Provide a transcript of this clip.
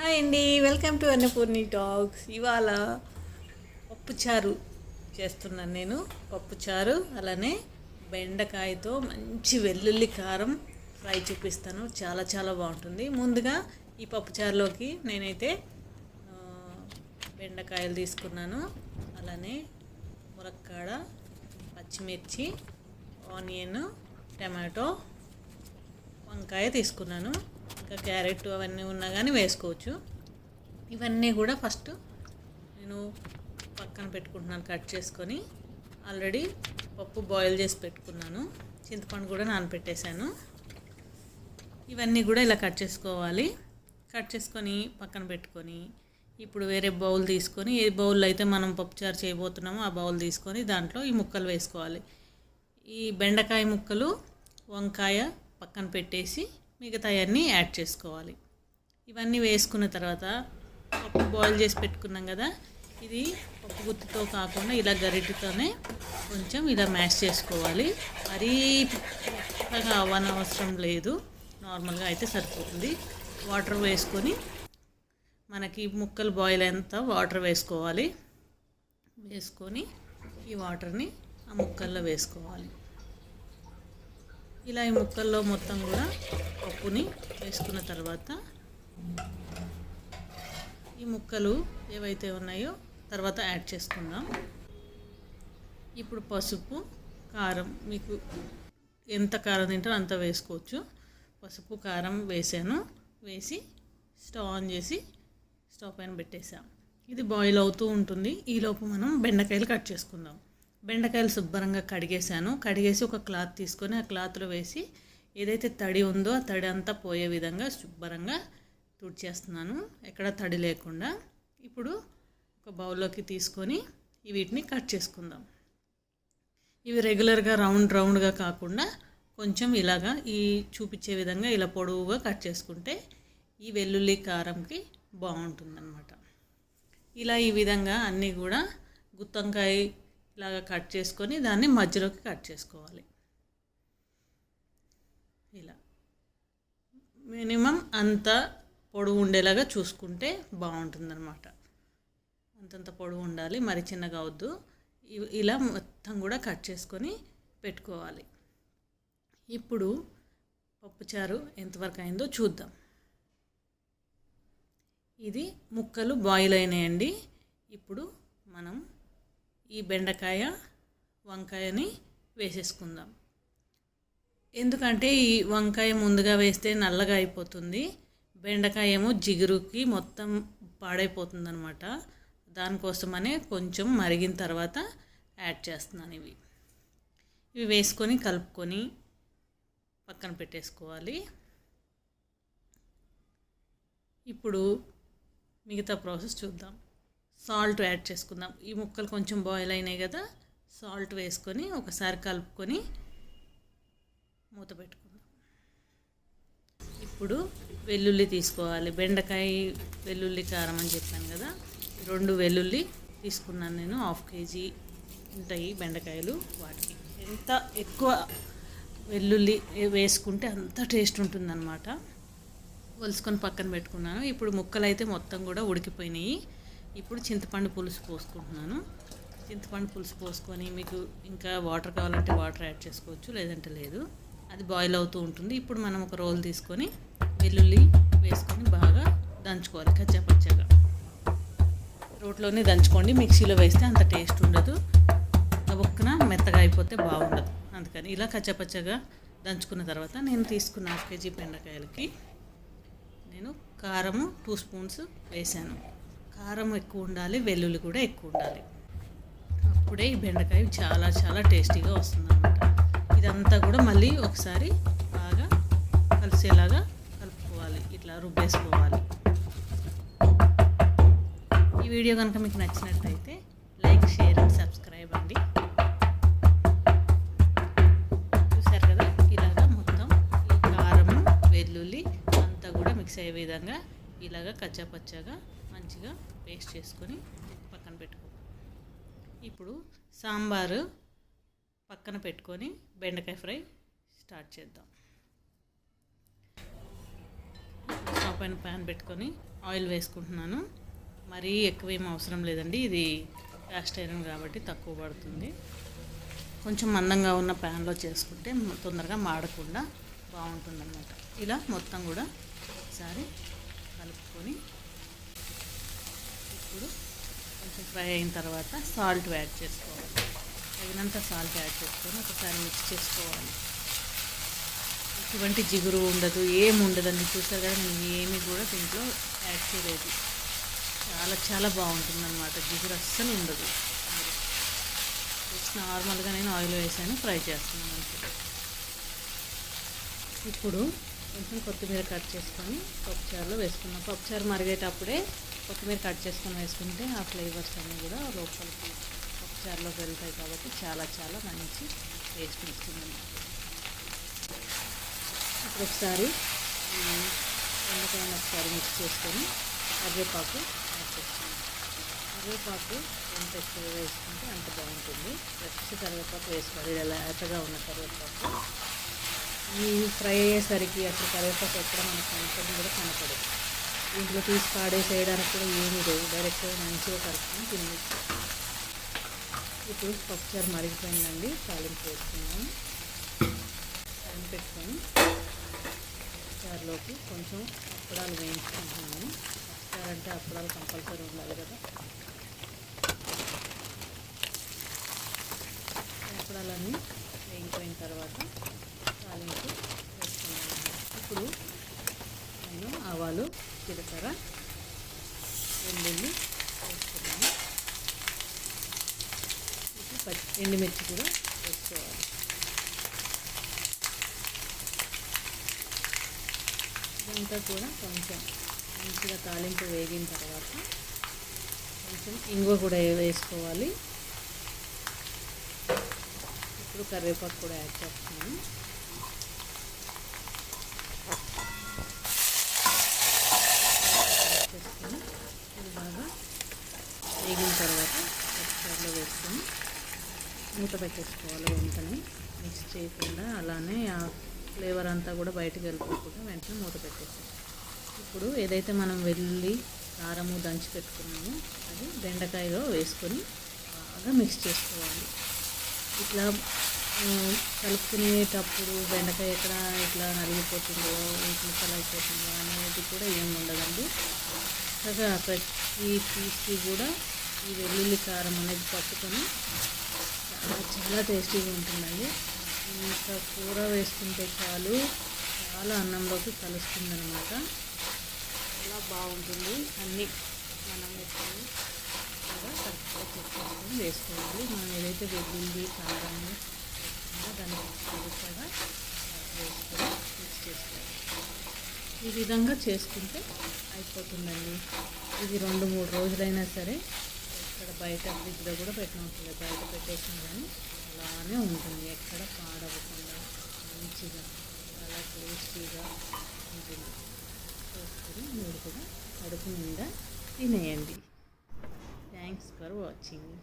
Hi అండి, welcome to Annapurni talks. ఇవాళ పప్పుచారు చేస్తున్నాను నేను. పప్పుచారు అలానే బెండకాయతో మంచి వెల్లుల్లి కారం ఫ్రై చూపిస్తాను. చాలా చాలా బాగుంటుంది. ముందుగా ఈ పప్పుచారులోకి నేనైతే ఆ, బెండకాయలు తీసుకున్నాను. అలానే ములక్కాడ, పచ్చిమిర్చి, ఆనియన్, టమాటో, వంకాయ తీసుకున్నాను. ఇంకా క్యారెట్ అవన్నీ ఉన్నా కానీ వేసుకోవచ్చు. ఇవన్నీ కూడా ఫస్ట్ నేను పక్కన పెట్టుకుంటున్నాను. కట్ చేసుకొని ఆల్రెడీ పప్పు బాయిల్ చేసి పెట్టుకున్నాను. చింతపండు కూడా నానబెట్టేశాను. ఇవన్నీ కూడా ఇలా కట్ చేసుకోవాలి. కట్ చేసుకొని పక్కన పెట్టుకొని ఇప్పుడు వేరే బౌల్ తీసుకొని, ఏ బౌల్లో అయితే మనం పప్పుచారు చేయబోతున్నామో ఆ బౌల్ తీసుకొని దాంట్లో ఈ ముక్కలు వేసుకోవాలి. ఈ బెండకాయ ముక్కలు, వంకాయ పక్కన పెట్టేసి మిగతాయన్నీ యాడ్ చేసుకోవాలి. ఇవన్నీ వేసుకున్న తర్వాత పప్పు బాయిల్ చేసి పెట్టుకున్నాం కదా, ఇది పప్పు గుత్తితో కాకుండా ఇలా గరిటెతోనే కొంచెం ఇలా మ్యాష్ చేసుకోవాలి. మరీ మెత్తగా అవ్వనవసరం లేదు, నార్మల్గా అయితే సరిపోతుంది. వాటర్ వేసుకొని మనకి ముక్కలు బాయిల్ అయ్యేంత వాటర్ వేసుకోవాలి. వేసుకొని ఈ వాటర్ని ఆ ముక్కల్లో వేసుకోవాలి. ఇలా ఈ ముక్కల్లో మొత్తం కూడా పప్పుని వేసుకున్న తర్వాత ఈ ముక్కలు ఏవైతే ఉన్నాయో తర్వాత యాడ్ చేసుకుందాం. ఇప్పుడు పసుపు, కారం, మీకు ఎంత కారం తింటారో అంత వేసుకోవచ్చు. పసుపు, కారం వేసాను. వేసి స్టవ్ ఆన్ చేసి స్టవ్ పైన పెట్టేసాం. ఇది బాయిల్ అవుతూ ఉంటుంది. ఈలోపు మనం బెండకాయలు కట్ చేసుకుందాం. బెండకాయలు శుభ్రంగా కడిగేసి ఒక క్లాత్ తీసుకొని ఆ క్లాత్లో వేసి ఏదైతే తడి ఉందో ఆ తడి అంతా పోయే విధంగా శుభ్రంగా తుడిచేస్తున్నాను, ఎక్కడ తడి లేకుండా. ఇప్పుడు ఒక బౌల్లోకి తీసుకొని వీటిని కట్ చేసుకుందాం. ఇవి రెగ్యులర్గా రౌండ్గా కాకుండా కొంచెం ఇలాగా ఈ చూపించే విధంగా ఇలా పొడవుగా కట్ చేసుకుంటే ఈ వెల్లుల్లి కారంకి బాగుంటుందన్నమాట. ఇలా ఈ విధంగా అన్నీ కూడా గుత్తొంకాయ ఇలాగా కట్ చేసుకొని దాన్ని మధ్యలోకి కట్ చేసుకోవాలి. ఇలా మినిమం అంత పొడవు ఉండేలాగా చూసుకుంటే బాగుంటుందన్నమాట. అంతంత పొడవు ఉండాలి, మరి చిన్నగా అవద్దు. ఇలా మొత్తం కూడా కట్ చేసుకొని పెట్టుకోవాలి. ఇప్పుడు పప్పుచారు ఎంతవరకు అయిందో చూద్దాం. ఇది ముక్కలు బాయిల్ అయినాయండి. ఇప్పుడు మనం ఈ బెండకాయ, వంకాయని వేసేసుకుందాం. ఎందుకంటే ఈ వంకాయ ముందుగా వేస్తే నల్లగా అయిపోతుంది, బెండకాయ ఏమో జిగురుకి మొత్తం పాడైపోతుంది అనమాట. దానికోసమనే కొంచెం మరిగిన తర్వాత యాడ్ చేస్తున్నాను. ఇవి వేసుకొని కలుపుకొని పక్కన పెట్టేసుకోవాలి. ఇప్పుడు మిగతా ప్రాసెస్ చూద్దాం. సాల్ట్ యాడ్ చేసుకుందాం. ఈ ముక్కలు కొంచెం బాయిల్ అయినాయి కదా, సాల్ట్ వేసుకొని ఒకసారి కలుపుకొని మూత పెట్టుకుందాం. ఇప్పుడు వెల్లుల్లి తీసుకోవాలి. బెండకాయ వెల్లుల్లి కారం అని చెప్పాను కదా, 2 వెల్లుల్లి తీసుకున్నాను నేను. 1/2 kg ఉంటాయి బెండకాయలు. వాటికి ఎంత ఎక్కువ వెల్లుల్లి వేసుకుంటే అంత టేస్ట్ ఉంటుందన్నమాట. ఒలుసుకొని పక్కన పెట్టుకున్నాను. ఇప్పుడు ముక్కలు అయితే మొత్తం కూడా ఉడికిపోయినాయి. ఇప్పుడు చింతపండు పులుసు పోసుకుంటున్నాను. చింతపండు పులుసు పోసుకొని మీకు ఇంకా వాటర్ కావాలంటే వాటర్ యాడ్ చేసుకోవచ్చు, లేదంటే లేదు. అది బాయిల్ అవుతూ ఉంటుంది. ఇప్పుడు మనం ఒక రోల్ తీసుకొని వెల్లుల్లి వేసుకొని బాగా దంచుకోవాలి. కచ్చాపచ్చగా రోట్లోనే దంచుకోండి, మిక్సీలో వేస్తే అంత టేస్ట్ ఉండదు. గబుక్కున మెత్తగా అయిపోతే బాగుండదు. అందుకని ఇలా కచ్చాపచ్చగా దంచుకున్న తర్వాత నేను తీసుకున్న 1/2 kg బెండకాయలకి నేను కారము 2 స్పూన్స్ వేసాను. కారం ఎక్కువ ఉండాలి, వెల్లుల్లి కూడా ఎక్కువ ఉండాలి. అప్పుడే ఈ బెండకాయ చాలా చాలా టేస్టీగా వస్తుందన్నమాట. ఇదంతా కూడా మళ్ళీ ఒకసారి బాగా కలిసేలాగా కలుపుకోవాలి, ఇట్లా రుబ్బేసుకోవాలి. ఈ వీడియో కనుక మీకు నచ్చినట్టయితే లైక్, షేర్ అండ్ సబ్స్క్రైబ్ అండి. చూసారు కదా, ఇలాగా మొత్తం ఈ కారము, వెల్లుల్లి అంతా కూడా మిక్స్ అయ్యే విధంగా ఇలాగా కచ్చాపచ్చాగా మంచిగా పేస్ట్ చేసుకొని పక్కన పెట్టుకో. ఇప్పుడు సాంబారు పక్కన పెట్టుకొని బెండకాయ ఫ్రై స్టార్ట్ చేద్దాం. స్టవ్ స్టవ్ పైన ప్యాన్ పెట్టుకొని ఆయిల్ వేసుకుంటున్నాను. మరీ ఎక్కువ ఏం అవసరం లేదండి, ఇది క్యాస్ట్ ఐరన్ కాబట్టి తక్కువ పడుతుంది. కొంచెం మందంగా ఉన్న ప్యాన్లో చేసుకుంటే తొందరగా మాడకుండా బాగుంటుంది అన్నమాట. ఇలా మొత్తం కూడా ఒకసారి కలుపుకొని ఇప్పుడు కొంచెం ఫ్రై అయిన తర్వాత సాల్ట్ యాడ్ చేసుకోవాలి. తగినంత సాల్ట్ యాడ్ చేసుకొని ఒకసారి మిక్స్ చేసుకోవాలి. ఎటువంటి జిగురు ఉండదు, ఏమి ఉండదండి. చూసారు కదా, నేను ఏమి కూడా దీంట్లో యాడ్ చేయలేదు. చాలా చాలా బాగుంటుంది అన్నమాట, జిగురు అస్సలు ఉండదు. జస్ట్ నార్మల్గా నేను ఆయిల్ వేసాను, ఫ్రై చేస్తున్నాను అంతే. ఇప్పుడు కొంచెం కొత్తిమీర కట్ చేసుకొని పప్పుచారులో వేసుకున్నాం. పప్పుచారు మరిగేటప్పుడే కొత్తిమీర కట్ చేసుకొని వేసుకుంటే ఆ ఫ్లేవర్స్ అన్నీ కూడా లోపలికి పప్పుచారులోకి వెళ్తాయి కాబట్టి చాలా చాలా మంచి టేస్ట్ ఇస్తుంది. ఇప్పుడు ఒకసారి బెండకాయను ఒకసారి మిక్స్ చేసుకొని కరివేపాకు యాడ్ చేస్తున్నాం. కరివేపాకు ఎంత ఎక్కువ వేసుకుంటే అంత బాగుంటుంది. ఫ్రెష్ కరివేపాకు వేసుకోవాలి, ఇలా లేతగా ఉన్న కరివేపాకు. ఈ ఫ్రై అయ్యేసరికి అసలు కరివేపాకు ఎక్కడ మనకు కనపడడం కూడా కనపడదు. ఇంట్లో తీసి పాడేసేయడానికి కూడా ఏమీ లేదు, డైరెక్ట్గా మంచిగా కలుపుకొని తినవచ్చు. ఇప్పుడు పప్పుచారు మరిగిపోయిందండి, తాలింపు వేసుకున్నాము. తాలింపు పెట్టుకొని చారులోకి కొంచెం అప్పడాలు వేయించుకుంటున్నాము. పప్పుచారు అంటే అప్పడాలు కంపల్సరీ ఉండాలి కదా. అప్పడాలన్నీ వేగిపోయిన తర్వాత తాలింపు వేసుకున్నాము. ఇప్పుడు నేను ఆవాలు, జీలకర్ర, వెల్లుల్లి వేసుకున్నాను. ఇప్పుడు ఎండుమిర్చి కూడా వేసుకోవాలి. ఇదంతా కూడా కొంచెం మంచిగా తాలింపు వేగిన తర్వాత కొంచెం ఇంగువ కూడా వేసుకోవాలి. ఇప్పుడు కరివేపాకు కూడా యాడ్ చేస్తున్నాను. చేసుకొని ఇది బాగా వేగిన తర్వాత పప్పుచారులో వేసుకొని మూత పెట్టేసుకోవాలి. వెంటనే మిక్స్ చేయకుండా అలానే ఆ ఫ్లేవర్ అంతా కూడా బయటకు వెళ్ళిపోకుండా వెంటనే మూత పెట్టేసాం. ఇప్పుడు ఏదైతే మనం వెల్లుల్లి కారము దంచి పెట్టుకున్నామో అది బెండకాయలో వేసుకొని బాగా మిక్స్ చేసుకోవాలి. ఇట్లా కలుపుకునేటప్పుడు బెండకాయ ఎక్కడ ఇట్లా నలిగిపోతుందో, ముక్కలు అయిపోతుందో అనేది కూడా ఏమి ఉండదండి. చక్కగా ప్రతి పీస్కి కూడా ఈ వెల్లుల్లి కారం అనేది పట్టుకొని చాలా చాలా టేస్టీగా ఉంటుందండి. ఇంకా కూర వేసుకుంటే చాలు, చాలా అన్నంలోకి కలుస్తుందన్నమాట. చాలా బాగుంటుంది. అన్నీ మనం వేసుకొని కూడా కరెక్ట్గా చెక్ చేసుకొని వేసుకోవాలి. మనం ఏదైతే వెల్లుల్లి కారం వేసుకున్నా దాన్ని సరిపడా వేసుకొని మిక్స్ చేసుకోవాలి. ఈ విధంగా చేసుకుంటే అయిపోతుందండి. ఇది 2-3 రోజులైనా సరే ఇక్కడ బయట ఫ్రిడ్జ్లో కూడా పెట్టినట్టుంది. బయట పెట్టేసినా కానీ అలానే ఉంటుంది, ఎక్కడ పాడవకుండా మంచిగా చాలా టేస్టీగా ఉంటుంది. చేసుకొని మీరు కూడా కడుపు నిండా తినేయండి. Thanks for watching.